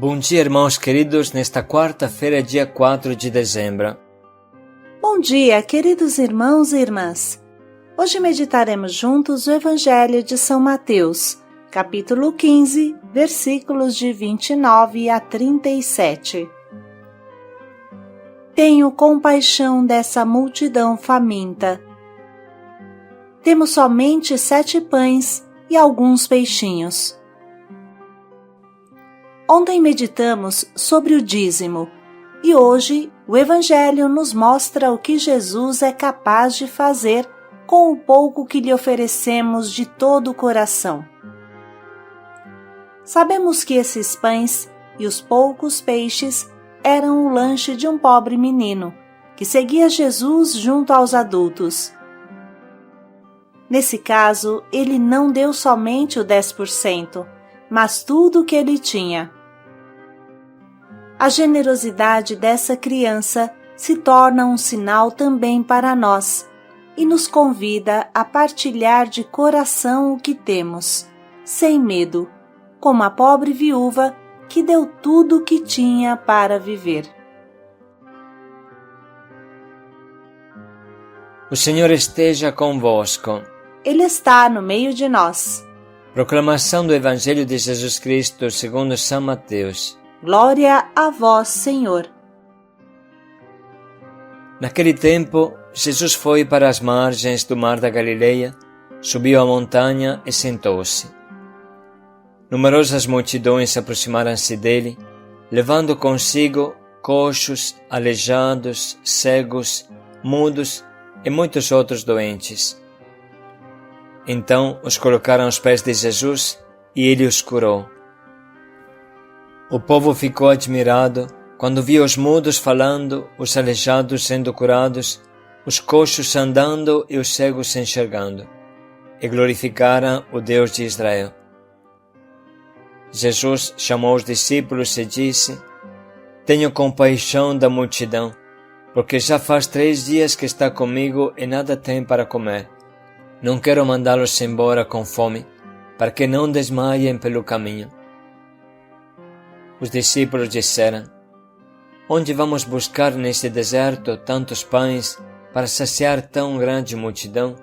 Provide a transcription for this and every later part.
Bom dia, irmãos queridos, nesta quarta-feira, dia 4 de dezembro. Bom dia, queridos irmãos e irmãs. Hoje meditaremos juntos o Evangelho de São Mateus, capítulo 15, versículos de 29 a 37. Tenho compaixão dessa multidão faminta. Temos somente 7 pães e alguns peixinhos. Ontem meditamos sobre o dízimo e hoje o Evangelho nos mostra o que Jesus é capaz de fazer com o pouco que lhe oferecemos de todo o coração. Sabemos que esses pães e os poucos peixes eram o lanche de um pobre menino que seguia Jesus junto aos adultos. Nesse caso, ele não deu somente o 10%, mas tudo o que ele tinha. A generosidade dessa criança se torna um sinal também para nós e nos convida a partilhar de coração o que temos, sem medo, como a pobre viúva que deu tudo o que tinha para viver. O Senhor esteja convosco. Ele está no meio de nós. Proclamação do Evangelho de Jesus Cristo segundo São Mateus. Glória a vós, Senhor. Naquele tempo, Jesus foi para as margens do mar da Galileia, subiu a montanha e sentou-se. Numerosas multidões aproximaram-se dele, levando consigo coxos, aleijados, cegos, mudos e muitos outros doentes. Então os colocaram aos pés de Jesus e ele os curou. O povo ficou admirado quando viu os mudos falando, os aleijados sendo curados, os coxos andando e os cegos enxergando, e glorificaram o Deus de Israel. Jesus chamou os discípulos e disse: Tenho compaixão da multidão, porque já faz 3 dias que está comigo e nada tem para comer. Não quero mandá-los embora com fome, para que não desmaiem pelo caminho. Os discípulos disseram: Onde vamos buscar neste deserto tantos pães para saciar tão grande multidão?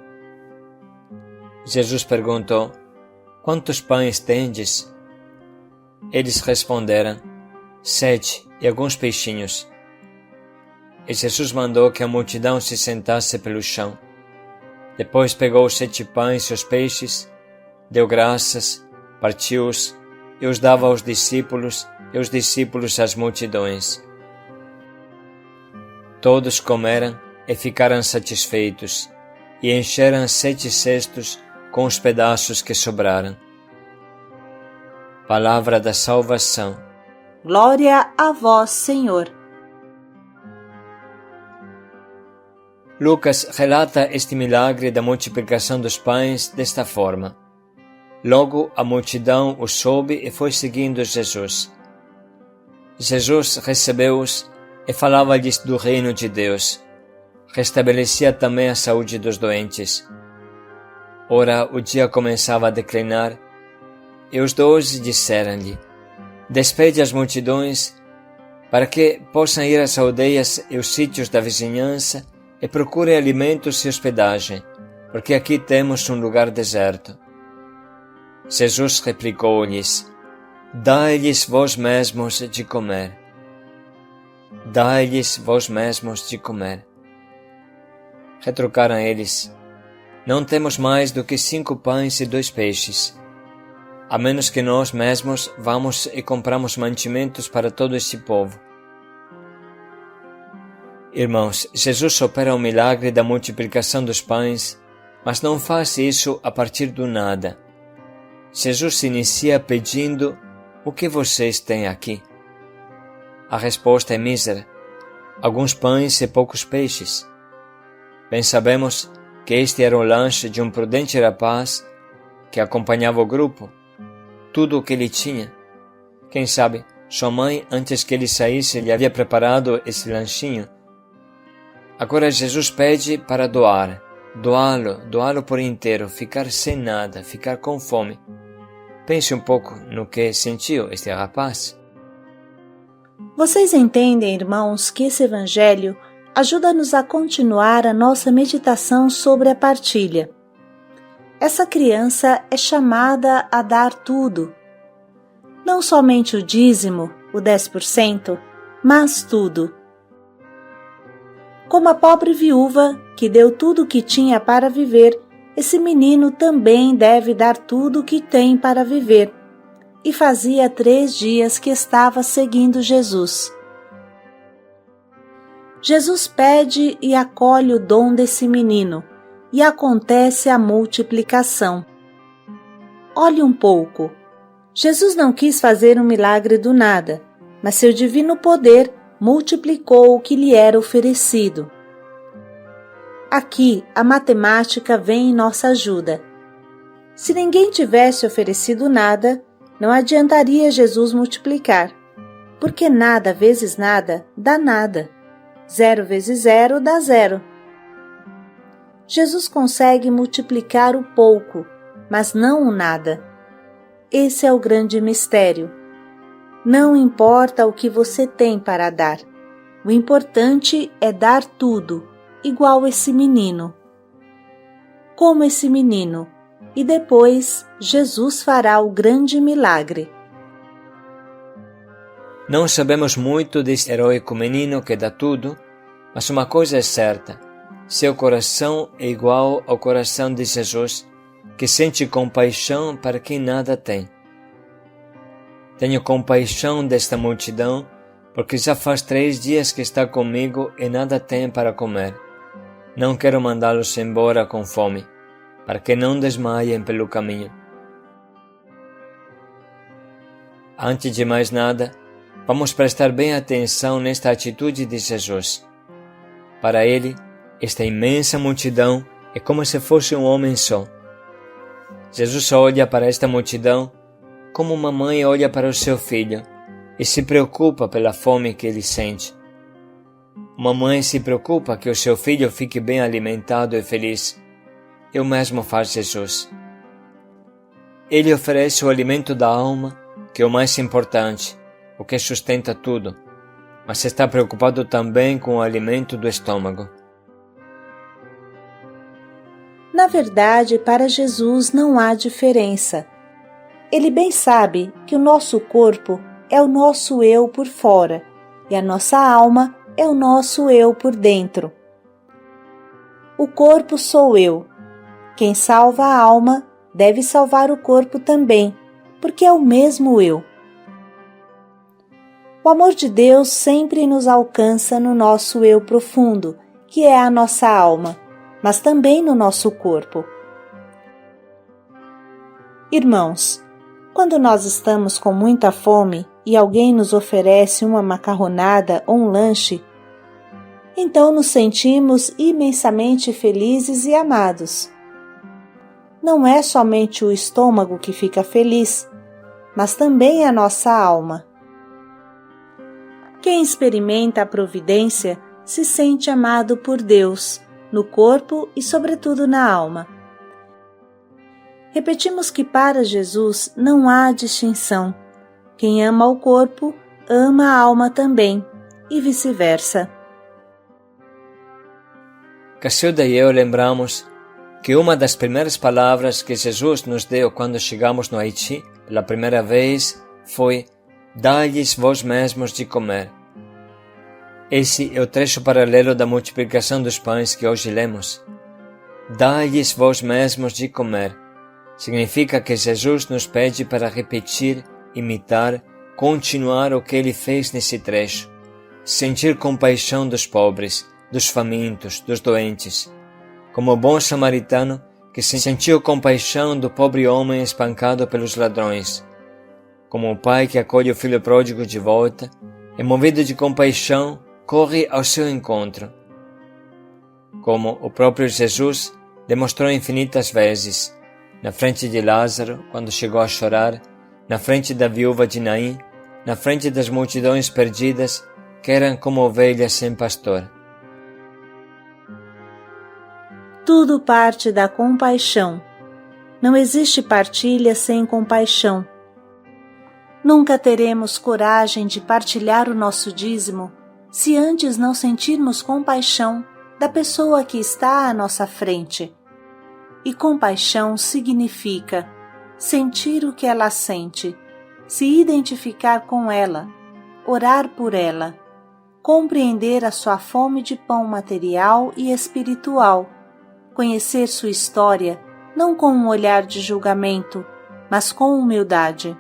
Jesus perguntou: Quantos pães tendes? Eles responderam: 7 e alguns peixinhos. E Jesus mandou que a multidão se sentasse pelo chão. Depois pegou os 7 pães e os peixes, deu graças, partiu-os e os dava aos discípulos, e os discípulos às multidões. Todos comeram e ficaram satisfeitos, e encheram 7 cestos com os pedaços que sobraram. Palavra da salvação. Glória a vós, Senhor. Lucas relata este milagre da multiplicação dos pães desta forma. Logo a multidão os soube e foi seguindo Jesus. Jesus recebeu-os e falava-lhes do reino de Deus. Restabelecia também a saúde dos doentes. Ora, o dia começava a declinar, e os 12 disseram-lhe: Despede as multidões, para que possam ir às aldeias e os sítios da vizinhança e procurem alimentos e hospedagem, porque aqui temos um lugar deserto. Jesus replicou-lhes: Dai-lhes vós mesmos de comer. Dai-lhes vós mesmos de comer. Retrucaram eles: Não temos mais do que 5 pães e 2 peixes, a menos que nós mesmos vamos e compramos mantimentos para todo este povo. Irmãos, Jesus opera o milagre da multiplicação dos pães, mas não faz isso a partir do nada. Jesus se inicia pedindo: O que vocês têm aqui? A resposta é mísera: alguns pães e poucos peixes. Bem sabemos que este era o lanche de um prudente rapaz que acompanhava o grupo, tudo o que ele tinha. Quem sabe, sua mãe, antes que ele saísse, lhe havia preparado esse lanchinho. Agora Jesus pede para doá-lo por inteiro, ficar sem nada, ficar com fome. Pense um pouco no que sentiu este rapaz. Vocês entendem, irmãos, que esse evangelho ajuda-nos a continuar a nossa meditação sobre a partilha. Essa criança é chamada a dar tudo. Não somente o dízimo, o 10%, mas tudo. Como a pobre viúva, que deu tudo o que tinha para viver, esse menino também deve dar tudo o que tem para viver. E fazia 3 dias que estava seguindo Jesus. Jesus pede e acolhe o dom desse menino, e acontece a multiplicação. Olhe um pouco. Jesus não quis fazer um milagre do nada, mas seu divino poder multiplicou o que lhe era oferecido. Aqui, a matemática vem em nossa ajuda. Se ninguém tivesse oferecido nada, não adiantaria Jesus multiplicar, porque nada vezes nada dá nada. 0 vezes 0 dá 0. Jesus consegue multiplicar o pouco, mas não o nada. Esse é o grande mistério. Não importa o que você tem para dar. O importante é dar tudo, igual esse menino. Como esse menino. E depois, Jesus fará o grande milagre. Não sabemos muito desse heróico menino que dá tudo, mas uma coisa é certa: seu coração é igual ao coração de Jesus, que sente compaixão para quem nada tem. Tenho compaixão desta multidão, porque já faz 3 dias que está comigo e nada tem para comer. Não quero mandá-los embora com fome, para que não desmaiem pelo caminho. Antes de mais nada, vamos prestar bem atenção nesta atitude de Jesus. Para ele, esta imensa multidão é como se fosse um homem só. Jesus olha para esta multidão como uma mãe olha para o seu filho e se preocupa pela fome que ele sente. Uma mãe se preocupa que o seu filho fique bem alimentado e feliz. E o mesmo faz Jesus. Ele oferece o alimento da alma, que é o mais importante, o que sustenta tudo, mas está preocupado também com o alimento do estômago. Na verdade, para Jesus não há diferença. Ele bem sabe que o nosso corpo é o nosso eu por fora e a nossa alma é o nosso eu por dentro. O corpo sou eu. Quem salva a alma deve salvar o corpo também, porque é o mesmo eu. O amor de Deus sempre nos alcança no nosso eu profundo, que é a nossa alma, mas também no nosso corpo. Irmãos, quando nós estamos com muita fome e alguém nos oferece uma macarronada ou um lanche, então nos sentimos imensamente felizes e amados. Não é somente o estômago que fica feliz, mas também a nossa alma. Quem experimenta a providência se sente amado por Deus, no corpo e sobretudo na alma. Repetimos que para Jesus não há distinção. Quem ama o corpo, ama a alma também, e vice-versa. Cacilda e eu lembramos que uma das primeiras palavras que Jesus nos deu quando chegamos no Haiti pela primeira vez foi: dai-lhes vós mesmos de comer. Esse é o trecho paralelo da multiplicação dos pães que hoje lemos. Dai-lhes vós mesmos de comer. Significa que Jesus nos pede para repetir, imitar, continuar o que ele fez nesse trecho. Sentir compaixão dos pobres, dos famintos, dos doentes. Como o bom samaritano que sentiu compaixão do pobre homem espancado pelos ladrões. Como o pai que acolhe o filho pródigo de volta e, movido de compaixão, corre ao seu encontro. Como o próprio Jesus demonstrou infinitas vezes, na frente de Lázaro, quando chegou a chorar, na frente da viúva de Naim, na frente das multidões perdidas, que eram como ovelhas sem pastor. Tudo parte da compaixão. Não existe partilha sem compaixão. Nunca teremos coragem de partilhar o nosso dízimo se antes não sentirmos compaixão da pessoa que está à nossa frente. E compaixão significa sentir o que ela sente, se identificar com ela, orar por ela, compreender a sua fome de pão material e espiritual, conhecer sua história não com um olhar de julgamento, mas com humildade.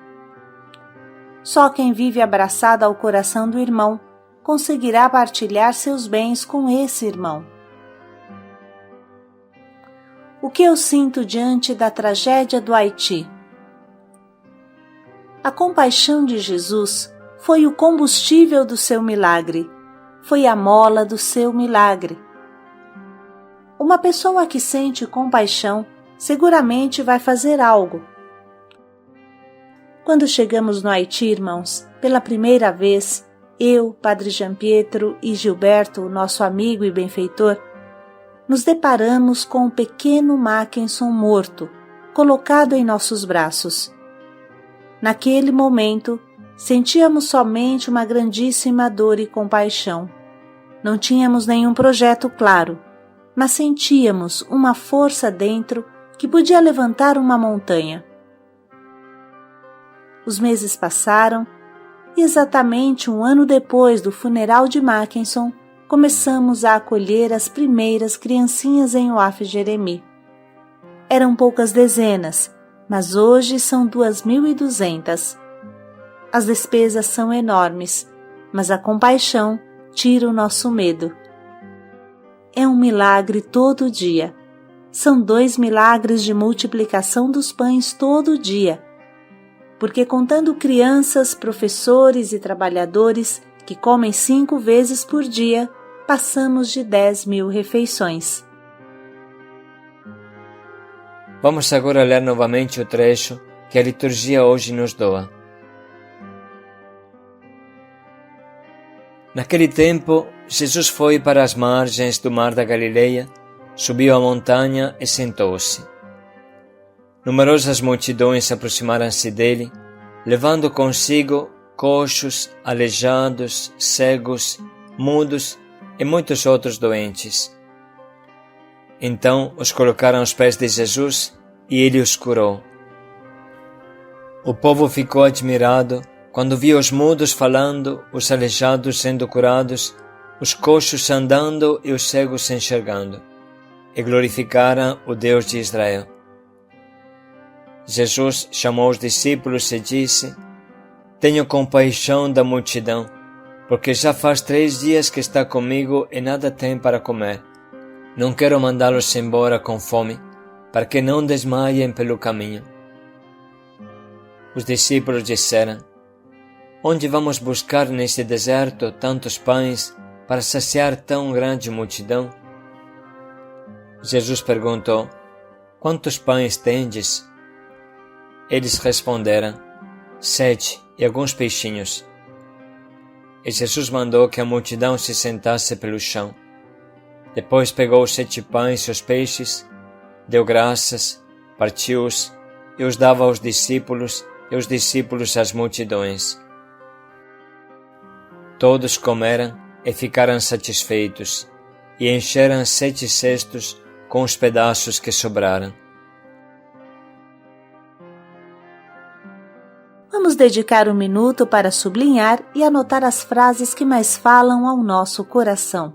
Só quem vive abraçado ao coração do irmão conseguirá partilhar seus bens com esse irmão. O que eu sinto diante da tragédia do Haiti? A compaixão de Jesus foi o combustível do seu milagre, foi a mola do seu milagre. Uma pessoa que sente compaixão seguramente vai fazer algo. Quando chegamos no Haiti, irmãos, pela primeira vez, eu, Padre Jean Pietro e Gilberto, nosso amigo e benfeitor, nos deparamos com o pequeno Mackenson morto, colocado em nossos braços. Naquele momento, sentíamos somente uma grandíssima dor e compaixão. Não tínhamos nenhum projeto claro, mas sentíamos uma força dentro que podia levantar uma montanha. Os meses passaram e exatamente um ano depois do funeral de Mackenson, começamos a acolher as primeiras criancinhas em Waf Jeremi. Eram poucas dezenas, mas hoje são 2.200. As despesas são enormes, mas a compaixão tira o nosso medo. É um milagre todo dia. São 2 milagres de multiplicação dos pães todo dia, porque contando crianças, professores e trabalhadores que comem 5 vezes por dia, passamos de 10.000 refeições. Vamos agora ler novamente o trecho que a liturgia hoje nos doa. Naquele tempo, Jesus foi para as margens do mar da Galileia, subiu a montanha e sentou-se. Numerosas multidões aproximaram-se dele, levando consigo coxos, aleijados, cegos, mudos e muitos outros doentes. Então os colocaram aos pés de Jesus e ele os curou. O povo ficou admirado quando viu os mudos falando, os aleijados sendo curados, os coxos andando e os cegos enxergando, e glorificaram o Deus de Israel. Jesus chamou os discípulos e disse: Tenho compaixão da multidão, porque já faz 3 dias que está comigo e nada tem para comer. Não quero mandá-los embora com fome, para que não desmaiem pelo caminho. Os discípulos disseram: Onde vamos buscar neste deserto tantos pães para saciar tão grande multidão? Jesus perguntou: Quantos pães tendes? Eles responderam: 7 e alguns peixinhos. E Jesus mandou que a multidão se sentasse pelo chão. Depois pegou os 7 pães e os peixes, deu graças, partiu-os e os dava aos discípulos e os discípulos às multidões. Todos comeram e ficaram satisfeitos, e encheram 7 cestos com os pedaços que sobraram. Vamos dedicar 1 minuto para sublinhar e anotar as frases que mais falam ao nosso coração.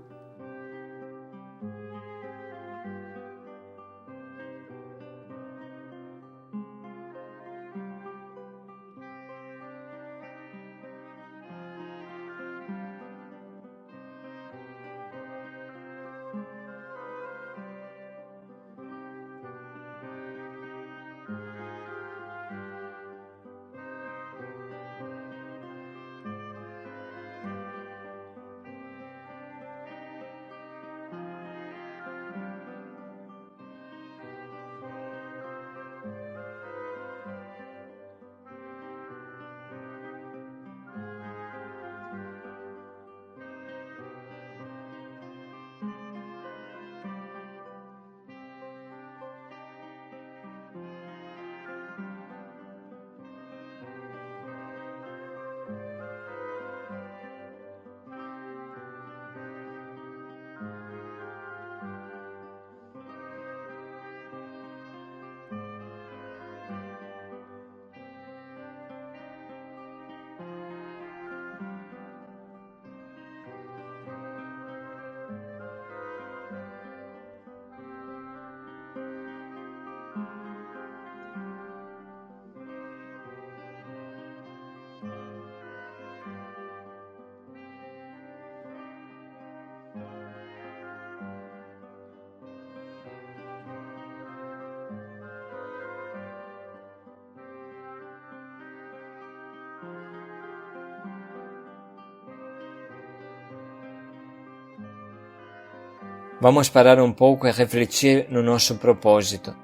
Vamos parar um pouco e refletir no nosso propósito.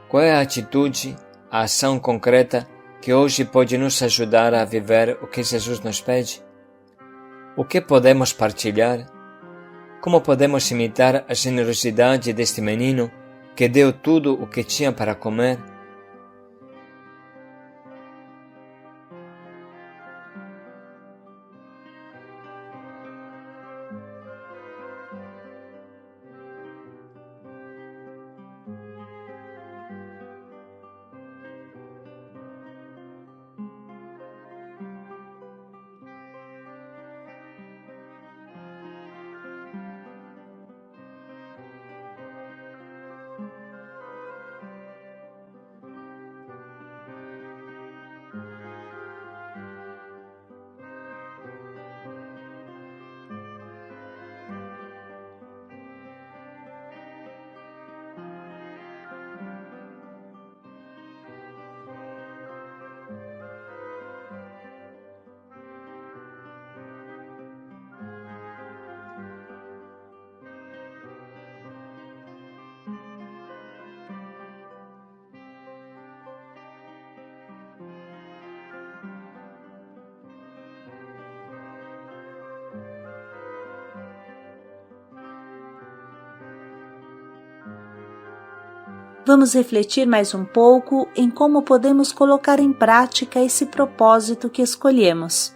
Qual é a atitude, a ação concreta que hoje pode nos ajudar a viver o que Jesus nos pede? O que podemos partilhar? Como podemos imitar a generosidade deste menino que deu tudo o que tinha para comer? Vamos refletir mais um pouco em como podemos colocar em prática esse propósito que escolhemos.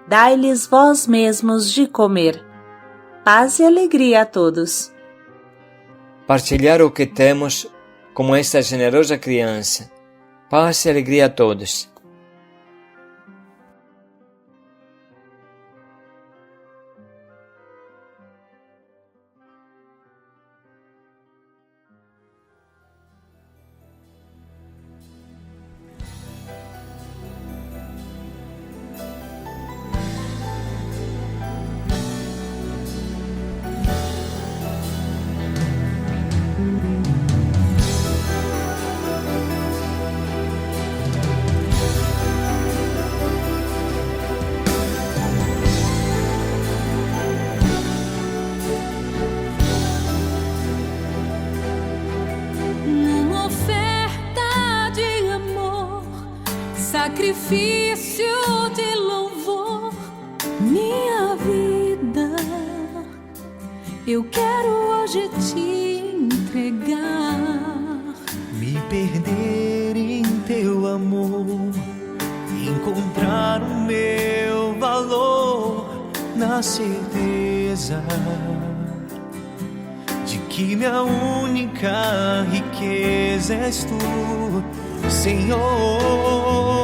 Dai-lhes vós mesmos de comer. Paz e alegria a todos. Partilhar o que temos como esta generosa criança. Paz e alegria a todos. Sacrifício de louvor, minha vida, eu quero hoje te entregar. Me perder em teu amor, encontrar o meu valor na certeza de que minha única riqueza és tu, Senhor.